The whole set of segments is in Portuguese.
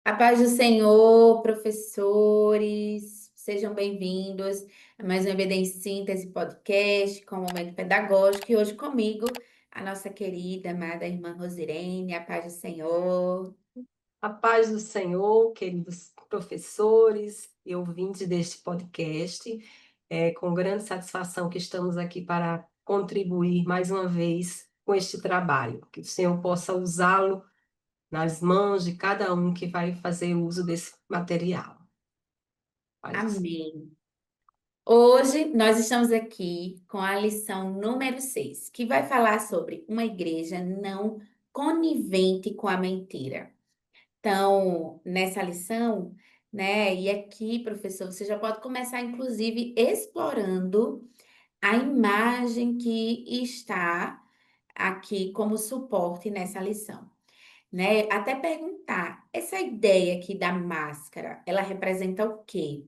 A paz do Senhor, professores, sejam bem-vindos a mais um Evidência em Síntese Podcast com o Momento Pedagógico. E hoje comigo, a nossa querida, amada irmã Rosirene, a paz do Senhor. A paz do Senhor, queridos professores e ouvintes deste podcast. É com grande satisfação que estamos aqui para contribuir mais uma vez com este trabalho. Que o Senhor possa usá-lo nas mãos de cada um que vai fazer uso desse material. Paz do Senhor. Amém. Hoje nós estamos aqui com a lição número 6, que vai falar sobre uma igreja não conivente com a mentira. Então, nessa lição, né, e aqui, professor, você já pode começar, inclusive, explorando a imagem que está aqui como suporte nessa lição, né? Até perguntar, essa ideia aqui da máscara, ela representa o quê?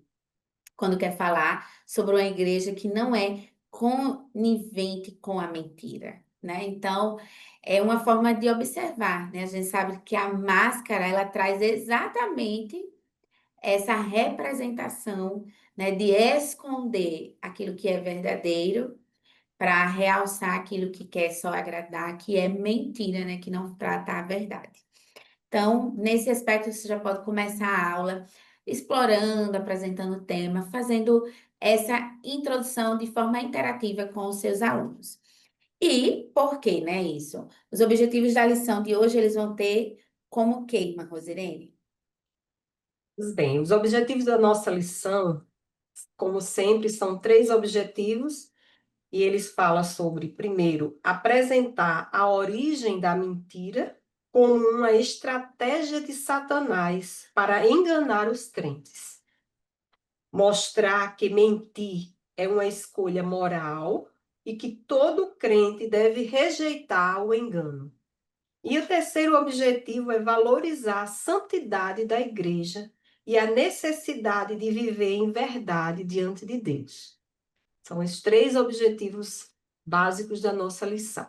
Quando quer falar sobre uma igreja que não é conivente com a mentira, né? Então, é uma forma de observar, né? A gente sabe que a máscara, ela traz exatamente essa representação, né, de esconder aquilo que é verdadeiro para realçar aquilo que quer só agradar, que é mentira, né, que não trata a verdade. Então, nesse aspecto, você já pode começar a aula explorando, apresentando o tema, fazendo essa introdução de forma interativa com os seus alunos. E por que, né, isso? Os objetivos da lição de hoje, eles vão ter como que, irmã Rosirene? Pois bem, os objetivos da nossa lição, como sempre, são três objetivos. E eles falam sobre, primeiro, apresentar a origem da mentira como uma estratégia de Satanás para enganar os crentes. Mostrar que mentir é uma escolha moral e que todo crente deve rejeitar o engano. E o terceiro objetivo é valorizar a santidade da igreja e a necessidade de viver em verdade diante de Deus. São os três objetivos básicos da nossa lição.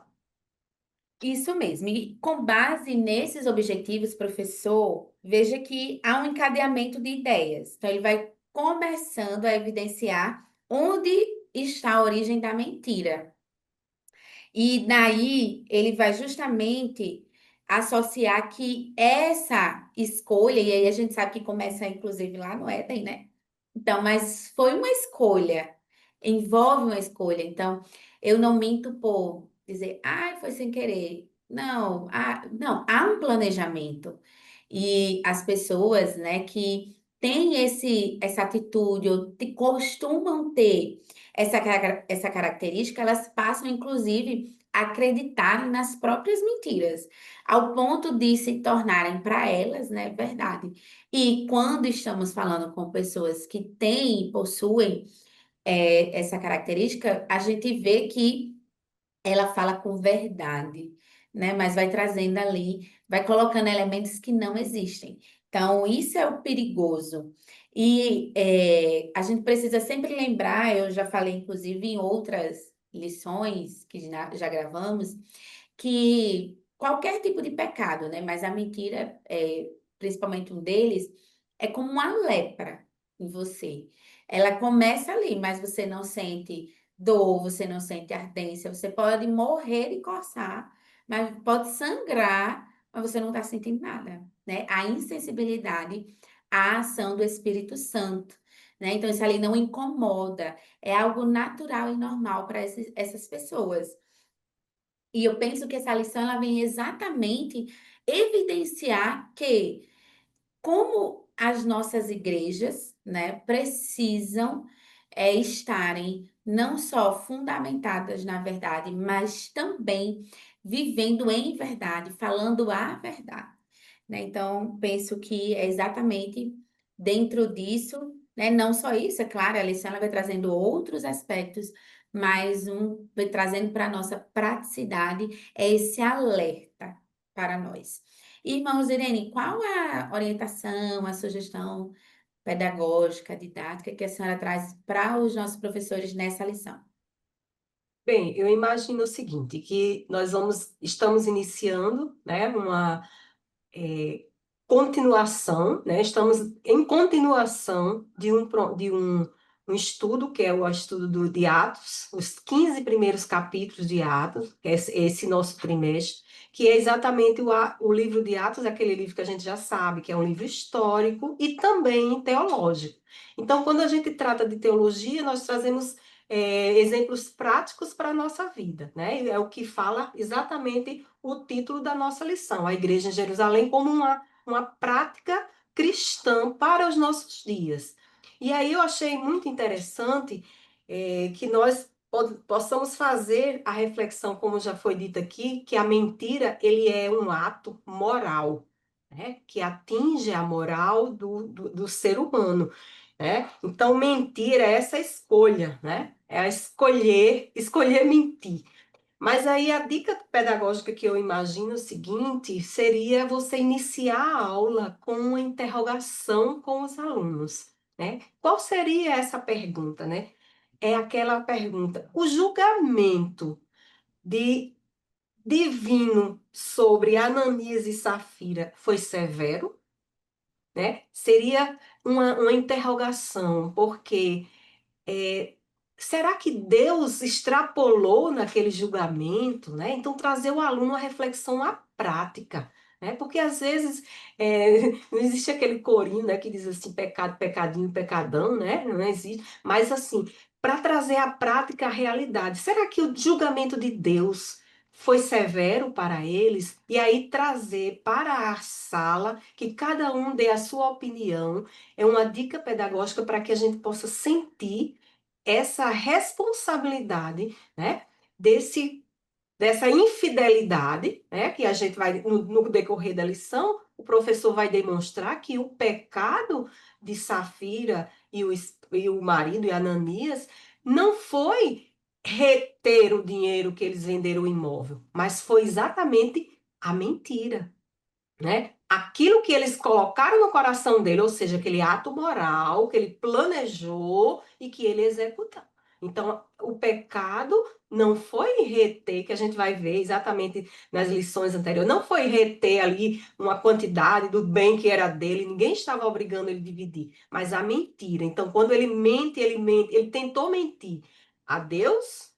Isso mesmo. E com base nesses objetivos, professor, veja que há um encadeamento de ideias. Então, ele vai começando a evidenciar onde está a origem da mentira. E daí ele vai justamente associar que essa escolha, e aí a gente sabe que começa inclusive lá no Éden, né? Então, mas foi uma escolha, envolve uma escolha. Então, eu não minto por dizer, ah, foi sem querer. Não, não, há um planejamento. E as pessoas, né, que têm essa atitude, ou costumam ter essa característica, elas passam, inclusive, a acreditarem nas próprias mentiras, ao ponto de se tornarem para elas, né, verdade. E quando estamos falando com pessoas que têm e possuem essa característica, a gente vê que ela fala com verdade, né? Mas vai trazendo ali, vai colocando elementos que não existem. Então, isso é o perigoso. E a gente precisa sempre lembrar, eu já falei, inclusive, em outras lições que já gravamos, que qualquer tipo de pecado, né? Mas a mentira, principalmente um deles, é como uma lepra em você. Ela começa ali, mas você não sente dor, você não sente ardência, você pode morrer e coçar, mas pode sangrar, mas você não está sentindo nada, né? A insensibilidade à ação do Espírito Santo, né? Então, isso ali não incomoda, é algo natural e normal para essas pessoas. E eu penso que essa lição ela vem exatamente evidenciar que como as nossas igrejas, né, precisam estarem não só fundamentadas na verdade, mas também vivendo em verdade, falando a verdade, né? Então, penso que é exatamente dentro disso, né? Não só isso, é claro, a lição ela vai trazendo outros aspectos, mas vai trazendo para a nossa praticidade é esse alerta para nós. Irmãos, Irene, qual a orientação, a sugestão pedagógica, didática que a senhora traz para os nossos professores nessa lição? Bem, eu imagino o seguinte, que estamos iniciando, né, continuação, né? Estamos em continuação de um estudo, que é o estudo de Atos, os 15 primeiros capítulos de Atos, que é esse nosso trimestre, que é exatamente o livro de Atos, aquele livro que a gente já sabe, que é um livro histórico e também teológico. Então, quando a gente trata de teologia, nós trazemos exemplos práticos para a nossa vida, né? E é o que fala exatamente o título da nossa lição, a Igreja em Jerusalém como uma prática cristã para os nossos dias. E aí eu achei muito interessante que nós possamos fazer a reflexão, como já foi dito aqui, que a mentira ele é um ato moral, né? Que atinge a moral do ser humano. Né? Então, mentir é essa escolha, né? É a escolher mentir. Mas aí a dica pedagógica que eu imagino é o seguinte, seria você iniciar a aula com uma interrogação com os alunos, né? Qual seria essa pergunta, né? É aquela pergunta: o julgamento de divino sobre Ananias e Safira foi severo, né? Seria uma interrogação, porque é, será que Deus extrapolou naquele julgamento, né? Então, trazer o aluno à reflexão à prática, né? Porque às vezes não existe aquele corinho, né, que diz assim, pecado, pecadinho, pecadão, né? Não existe. Mas assim, para trazer à prática a realidade, será que o julgamento de Deus foi severo para eles? E aí trazer para a sala que cada um dê a sua opinião é uma dica pedagógica para que a gente possa sentir essa responsabilidade, né, dessa infidelidade, né, que a gente vai, no decorrer da lição, o professor vai demonstrar que o pecado de Safira e o marido, e Ananias, não foi reter o dinheiro que eles venderam o imóvel, mas foi exatamente a mentira, né? Aquilo que eles colocaram no coração dele, ou seja, aquele ato moral que ele planejou e que ele executou. Então, o pecado não foi reter, que a gente vai ver exatamente nas lições anteriores, não foi reter ali uma quantidade do bem que era dele, ninguém estava obrigando ele a dividir, mas a mentira. Então, quando ele mente, ele tentou mentir a Deus,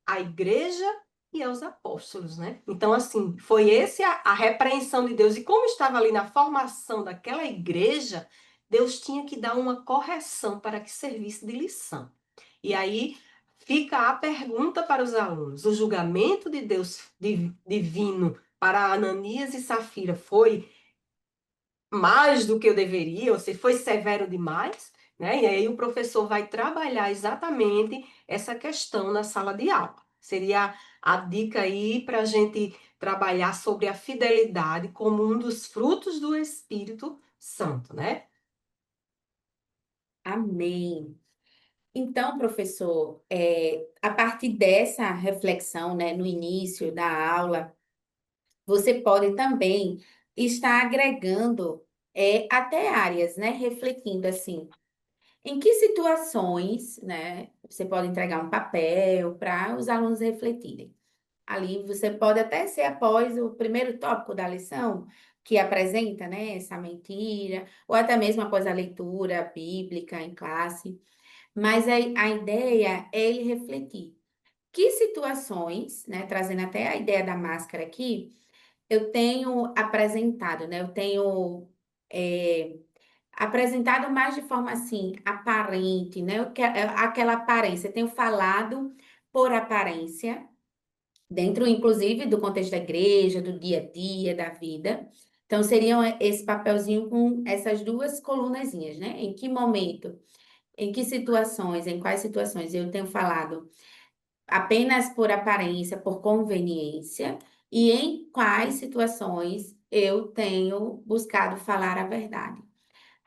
à igreja e aos apóstolos, né? Então, assim, foi esse a repreensão de Deus. E como estava ali na formação daquela igreja, Deus tinha que dar uma correção para que servisse de lição. E aí fica a pergunta para os alunos: o julgamento de Deus divino para Ananias e Safira foi mais do que eu deveria, ou se foi severo demais, né? E aí o professor vai trabalhar exatamente essa questão na sala de aula. Seria a dica aí para a gente trabalhar sobre a fidelidade como um dos frutos do Espírito Santo, né? Amém. Então, professor, a partir dessa reflexão, né, no início da aula, você pode também estar agregando até áreas, né, refletindo assim, em que situações, né, você pode entregar um papel para os alunos refletirem. Ali você pode até ser após o primeiro tópico da lição, que apresenta, né, essa mentira, ou até mesmo após a leitura bíblica em classe. Mas a ideia é ele refletir. Que situações, né, trazendo até a ideia da máscara aqui, eu tenho apresentado, né? Eu tenho é, apresentado mais de forma assim, aparente, né? Aquela aparência. Eu tenho falado por aparência, dentro, inclusive, do contexto da igreja, do dia a dia, da vida. Então, seriam esse papelzinho com essas duas colunazinhas, né? Em que momento, em que situações, em quais situações eu tenho falado apenas por aparência, por conveniência, e em quais situações eu tenho buscado falar a verdade.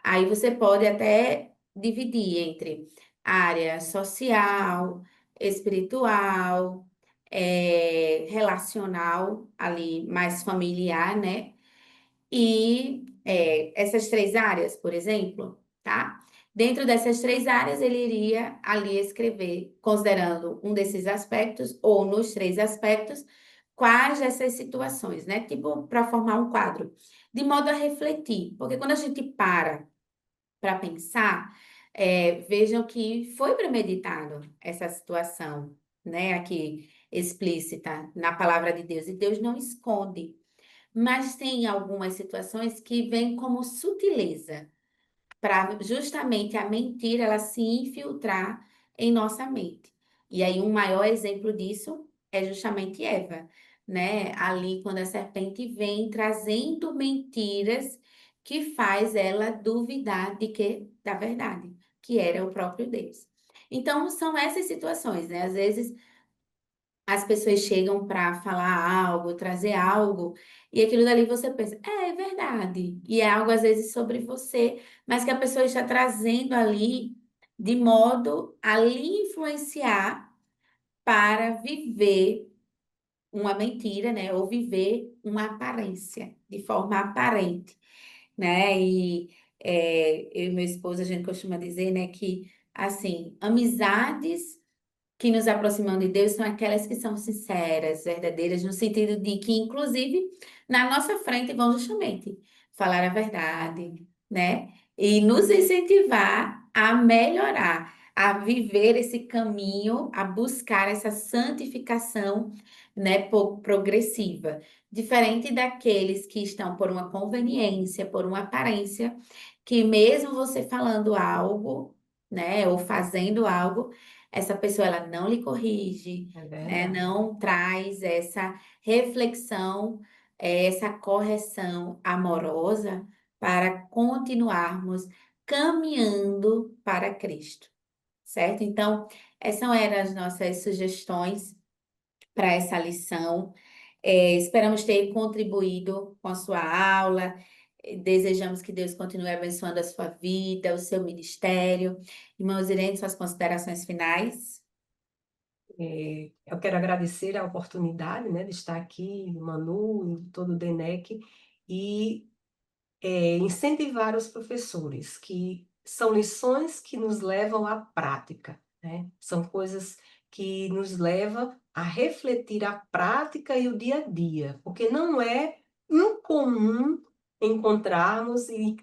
Aí você pode até dividir entre área social, espiritual, relacional, ali mais familiar, né? E essas três áreas, por exemplo, tá? Dentro dessas três áreas, ele iria ali escrever, considerando um desses aspectos, ou nos três aspectos, quais dessas situações, né? Tipo, para formar um quadro, de modo a refletir. Porque quando a gente para pensar, vejam que foi premeditado essa situação, né? Aqui explícita na palavra de Deus, e Deus não esconde. Mas tem algumas situações que vêm como sutileza para justamente a mentira ela se infiltrar em nossa mente. E aí um maior exemplo disso é justamente Eva, né? Ali quando a serpente vem trazendo mentiras que faz ela duvidar de que da verdade, que era o próprio Deus. Então são essas situações, né? Às vezes as pessoas chegam para falar algo, trazer algo, e aquilo dali você pensa, é verdade. E é algo às vezes sobre você, mas que a pessoa está trazendo ali de modo a lhe influenciar para viver uma mentira, né? Ou viver uma aparência, de forma aparente, né? E eu e meu esposo, a gente costuma dizer, né, que assim, amizades que nos aproximam de Deus são aquelas que são sinceras, verdadeiras, no sentido de que, inclusive, na nossa frente vão justamente falar a verdade, né? E nos incentivar a melhorar, a viver esse caminho, a buscar essa santificação, né, progressiva. Diferente daqueles que estão por uma conveniência, por uma aparência, que mesmo você falando algo, né, ou fazendo algo, essa pessoa ela não lhe corrige, É né? verdade. Não traz essa reflexão, essa correção amorosa para continuarmos caminhando para Cristo, certo? Então, essas eram as nossas sugestões para essa lição. Esperamos ter contribuído com a sua aula. Desejamos que Deus continue abençoando a sua vida, o seu ministério. Irmãos Irene, suas considerações finais? Eu quero agradecer a oportunidade, né, de estar aqui, Manu e todo o DENEC, e incentivar os professores, que são lições que nos levam à prática, né? São coisas que nos levam a refletir a prática e o dia a dia, porque não é incomum encontrarmos e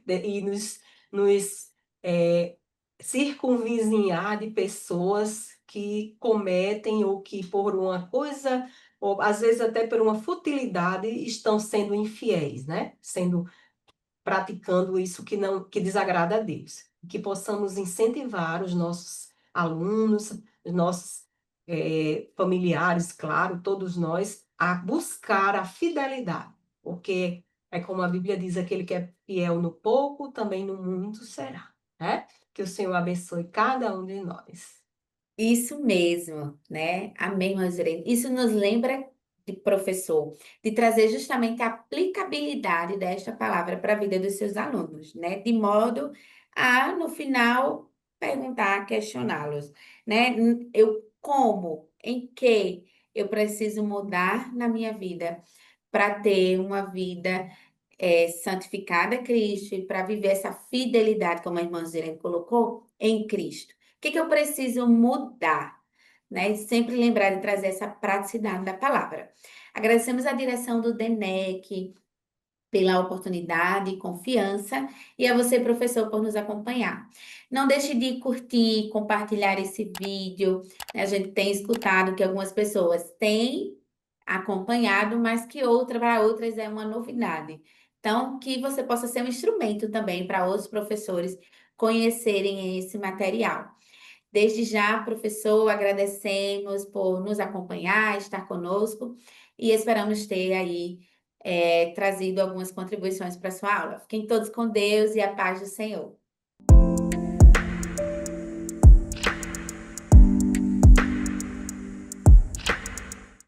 nos eh, circunvizinhar de pessoas que cometem ou que por uma coisa, ou às vezes até por uma futilidade, estão sendo infiéis, né? Sendo praticando isso que desagrada a Deus. Que possamos incentivar os nossos alunos, os nossos familiares, claro, todos nós, a buscar a fidelidade, porque é como a Bíblia diz, aquele que é fiel no pouco, também no muito será, né? Que o Senhor abençoe cada um de nós. Isso mesmo, né? Amém, Rosirene. Isso nos lembra de professor, de trazer justamente a aplicabilidade desta palavra para a vida dos seus alunos, né? De modo a, no final, perguntar, questioná-los, né? Eu como, em que eu preciso mudar na minha vida para ter uma vida santificada a Cristo e para viver essa fidelidade, como a irmã Zirene colocou, em Cristo. O que que eu preciso mudar? Né? E sempre lembrar de trazer essa praticidade da palavra. Agradecemos a direção do DENEC pela oportunidade e confiança e a você, professor, por nos acompanhar. Não deixe de curtir, compartilhar esse vídeo. Né? A gente tem escutado que algumas pessoas têm acompanhado, mas que outra para outras é uma novidade. Então, que você possa ser um instrumento também para outros professores conhecerem esse material. Desde já, professor, agradecemos por nos acompanhar, estar conosco e esperamos ter aí trazido algumas contribuições para a sua aula. Fiquem todos com Deus e a paz do Senhor.